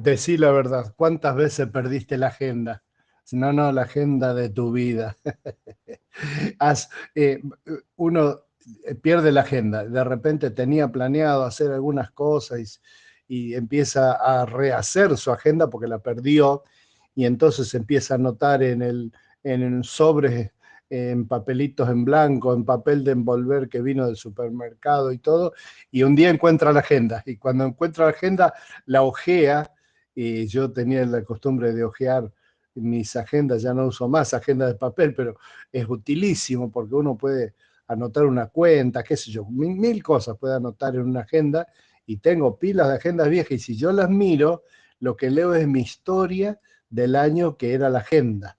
Decí la verdad, ¿cuántas veces perdiste la agenda? No, no, la agenda de tu vida. Has, eh, Uno pierde la agenda, de repente tenía planeado hacer algunas cosas y empieza a rehacer su agenda porque la perdió y entonces empieza a anotar en sobres, en papelitos en blanco, en papel de envolver que vino del supermercado y todo, y un día encuentra la agenda y cuando encuentra la agenda la ojea, y yo tenía la costumbre de ojear mis agendas, ya no uso más agenda de papel, pero es utilísimo porque uno puede anotar una cuenta, qué sé yo, mil cosas puede anotar en una agenda y tengo pilas de agendas viejas y si yo las miro, lo que leo es mi historia del año que era la agenda.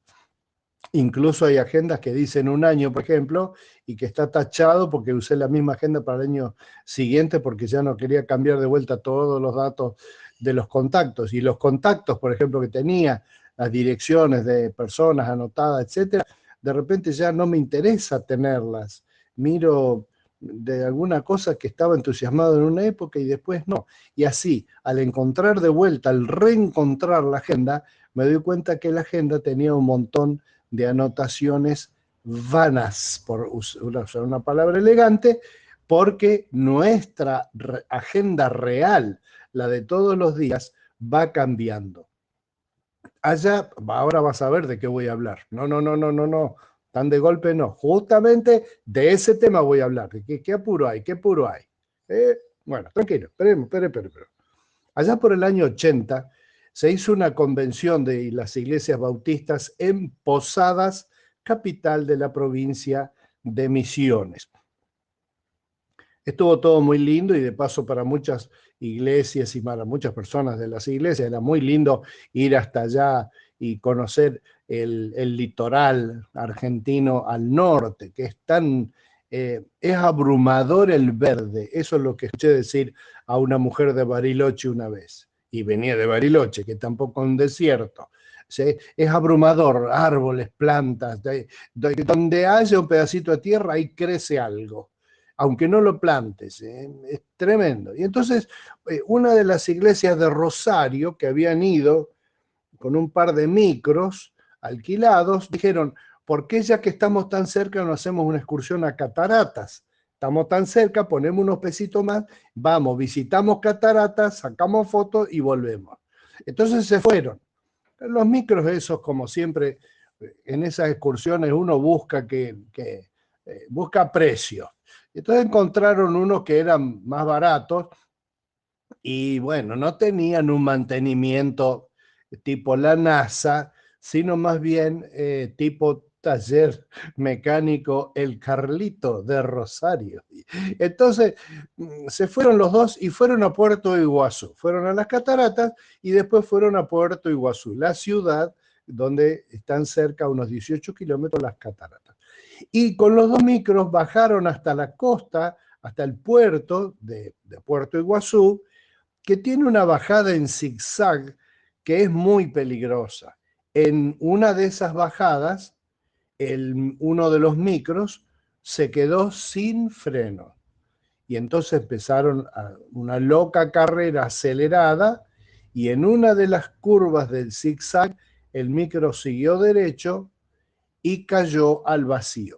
Incluso hay agendas que dicen un año, por ejemplo, y que está tachado porque usé la misma agenda para el año siguiente porque ya no quería cambiar de vuelta todos los datos de los contactos. Y los contactos, por ejemplo, que tenía, las direcciones de personas anotadas, etcétera, de repente ya no me interesa tenerlas. Miro de alguna cosa que estaba entusiasmado en una época y después no. Y así, al encontrar de vuelta, al reencontrar la agenda, me doy cuenta que la agenda tenía un montón de anotaciones vanas, por usar una palabra elegante, porque nuestra agenda real, la de todos los días, va cambiando. Allá, ahora vas a ver de qué voy a hablar. No, no, no, no, no, no. Tan de golpe no. Justamente de ese tema voy a hablar. ¿Qué apuro hay? ¿Qué apuro hay? Bueno, tranquilo, esperemos, espere. Allá por el año 80 se hizo una convención de las iglesias bautistas en Posadas, capital de la provincia de Misiones. Estuvo todo muy lindo y de paso para muchas iglesias y para muchas personas de las iglesias era muy lindo ir hasta allá y conocer el litoral argentino al norte, que es tan, es abrumador el verde. Eso es lo que escuché decir a una mujer de Bariloche una vez. Y venía de Bariloche, que tampoco es un desierto. ¿Sí? Es abrumador, árboles, plantas, donde haya un pedacito de tierra, ahí crece algo aunque no lo plantes, es tremendo. Y entonces, una de las iglesias de Rosario que habían ido con un par de micros alquilados, dijeron, ¿por qué ya que estamos tan cerca no hacemos una excursión a Cataratas? Estamos tan cerca, ponemos unos pesitos más, vamos, visitamos Cataratas, sacamos fotos y volvemos. Entonces se fueron. Los micros esos, como siempre, en esas excursiones uno busca busca precio. Entonces encontraron unos que eran más baratos y bueno, no tenían un mantenimiento tipo la NASA, sino más bien tipo taller mecánico El Carlito de Rosario. Entonces se fueron los dos y fueron a Puerto Iguazú, fueron a las cataratas y después fueron a Puerto Iguazú, la ciudad donde están cerca, a unos 18 kilómetros, las cataratas. Y con los dos micros bajaron hasta la costa, hasta el puerto de Puerto Iguazú, que tiene una bajada en zigzag que es muy peligrosa. En una de esas bajadas, uno de los micros se quedó sin freno. Y entonces empezaron una loca carrera acelerada y en una de las curvas del zigzag el micro siguió derecho y cayó al vacío.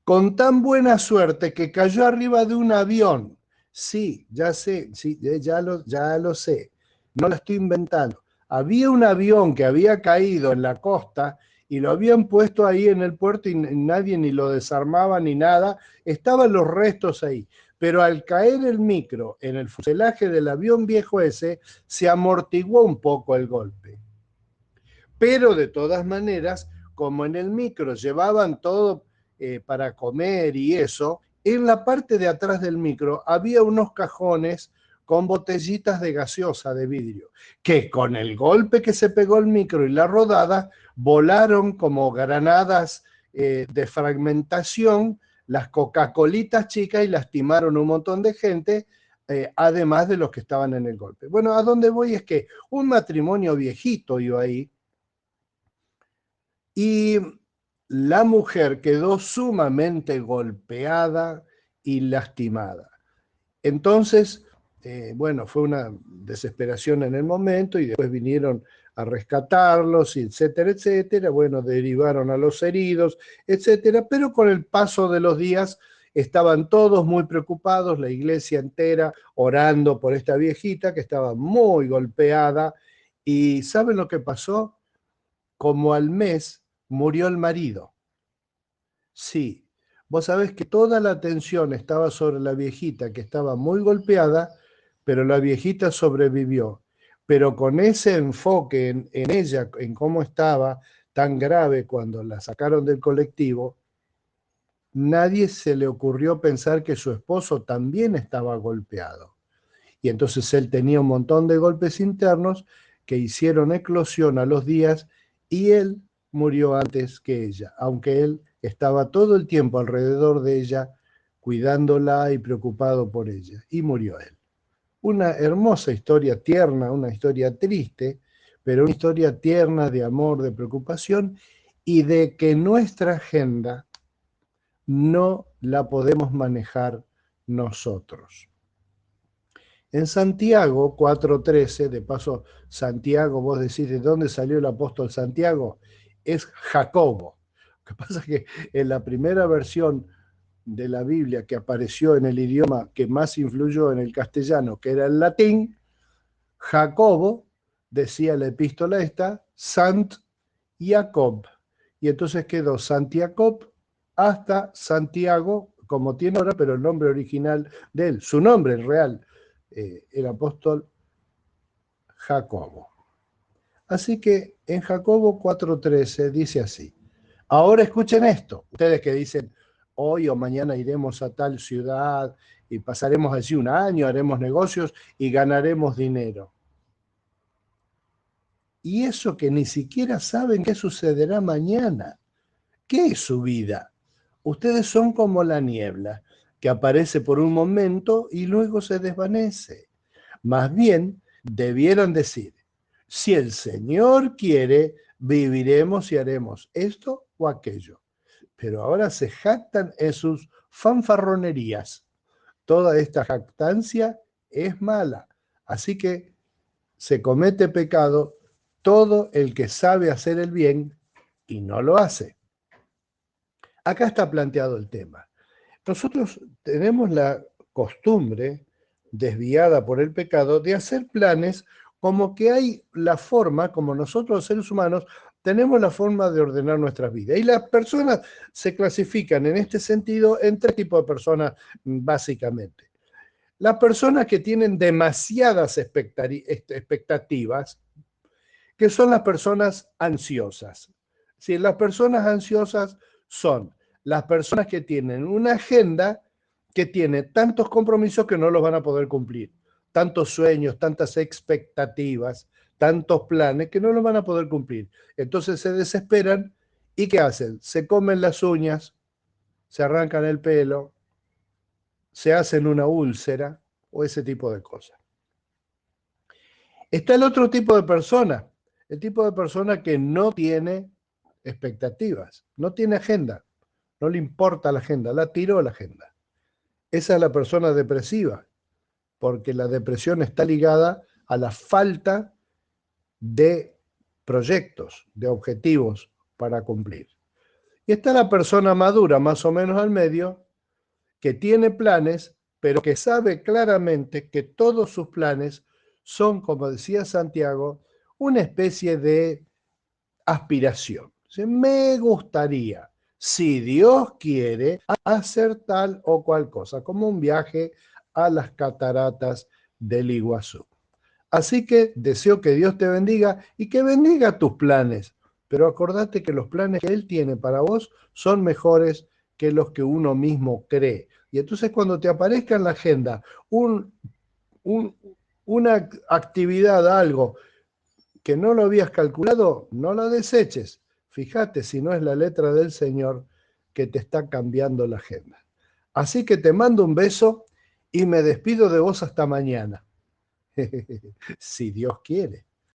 Con tan buena suerte que cayó arriba de un avión. Sí, ya sé, sí, ya lo sé. No lo estoy inventando. Había un avión que había caído en la costa y lo habían puesto ahí en el puerto y nadie ni lo desarmaba ni nada. Estaban los restos ahí. Pero al caer el micro en el fuselaje del avión viejo ese, se amortiguó un poco el golpe. Pero de todas maneras, como en el micro llevaban todo para comer y eso, en la parte de atrás del micro había unos cajones con botellitas de gaseosa de vidrio, que con el golpe que se pegó el micro y la rodada, volaron como granadas de fragmentación las Coca-Colitas chicas y lastimaron un montón de gente, además de los que estaban en el golpe. Bueno, a dónde voy es que un matrimonio viejito iba ahí, y la mujer quedó sumamente golpeada y lastimada. Entonces bueno, fue una desesperación en el momento y después vinieron a rescatarlos, y etcétera, etcétera. Bueno, derivaron a los heridos, etcétera, pero con el paso de los días estaban todos muy preocupados, la iglesia entera orando por esta viejita que estaba muy golpeada. ¿Y saben lo que pasó? Como al mes murió el marido. Sí, vos sabés que toda la atención estaba sobre la viejita que estaba muy golpeada, pero la viejita sobrevivió. Pero con ese enfoque en ella, en cómo estaba tan grave cuando la sacaron del colectivo, nadie se le ocurrió pensar que su esposo también estaba golpeado. Y entonces él tenía un montón de golpes internos que hicieron eclosión a los días y él murió antes que ella, aunque él estaba todo el tiempo alrededor de ella, cuidándola y preocupado por ella. Y murió él. Una hermosa historia tierna, una historia triste, pero una historia tierna de amor, de preocupación y de que nuestra agenda no la podemos manejar nosotros. En Santiago 4:13, de paso, Santiago, vos decís, ¿de dónde salió el apóstol Santiago? Es Jacobo. Lo que pasa es que en la primera versión de la Biblia que apareció en el idioma que más influyó en el castellano, que era el latín, Jacobo decía la epístola esta, Sant Jacob. Y entonces quedó Santiacob hasta Santiago, como tiene ahora, pero el nombre original de él, su nombre real, el apóstol Jacobo. Así que en Jacobo 4:13 dice así. Ahora escuchen esto, ustedes que dicen, hoy o mañana iremos a tal ciudad y pasaremos allí un año, haremos negocios y ganaremos dinero. Y eso que ni siquiera saben qué sucederá mañana. ¿Qué es su vida? Ustedes son como la niebla, que aparece por un momento y luego se desvanece. Más bien, debieran decir, si el Señor quiere, viviremos y haremos esto o aquello. Pero ahora se jactan en sus fanfarronerías. Toda esta jactancia es mala. Así que se comete pecado todo el que sabe hacer el bien y no lo hace. Acá está planteado el tema. Nosotros tenemos la costumbre, desviada por el pecado, de hacer planes como que hay la forma, como nosotros los seres humanos, tenemos la forma de ordenar nuestras vidas. Y las personas se clasifican en este sentido en tres tipos de personas, básicamente. Las personas que tienen demasiadas expectativas, que son las personas ansiosas. Si las personas ansiosas son las personas que tienen una agenda que tiene tantos compromisos que no los van a poder cumplir, tantos sueños, tantas expectativas, tantos planes que no los van a poder cumplir. Entonces se desesperan y ¿qué hacen? Se comen las uñas, se arrancan el pelo, se hacen una úlcera o ese tipo de cosas. Está el otro tipo de persona, el tipo de persona que no tiene expectativas, no tiene agenda, no le importa la agenda, la tiró la agenda. Esa es la persona depresiva, porque la depresión está ligada a la falta de proyectos, de objetivos para cumplir. Y está la persona madura, más o menos al medio, que tiene planes, pero que sabe claramente que todos sus planes son, como decía Santiago, una especie de aspiración. Me gustaría, si Dios quiere, hacer tal o cual cosa, como un viaje a las cataratas del Iguazú. Así que deseo que Dios te bendiga y que bendiga tus planes, pero acordate que los planes que Él tiene para vos son mejores que los que uno mismo cree. Y entonces cuando te aparezca en la agenda una actividad, algo que no lo habías calculado, no la deseches. Fíjate si no es la letra del Señor que te está cambiando la agenda. Así que te mando un beso y me despido de vos hasta mañana. Si Dios quiere.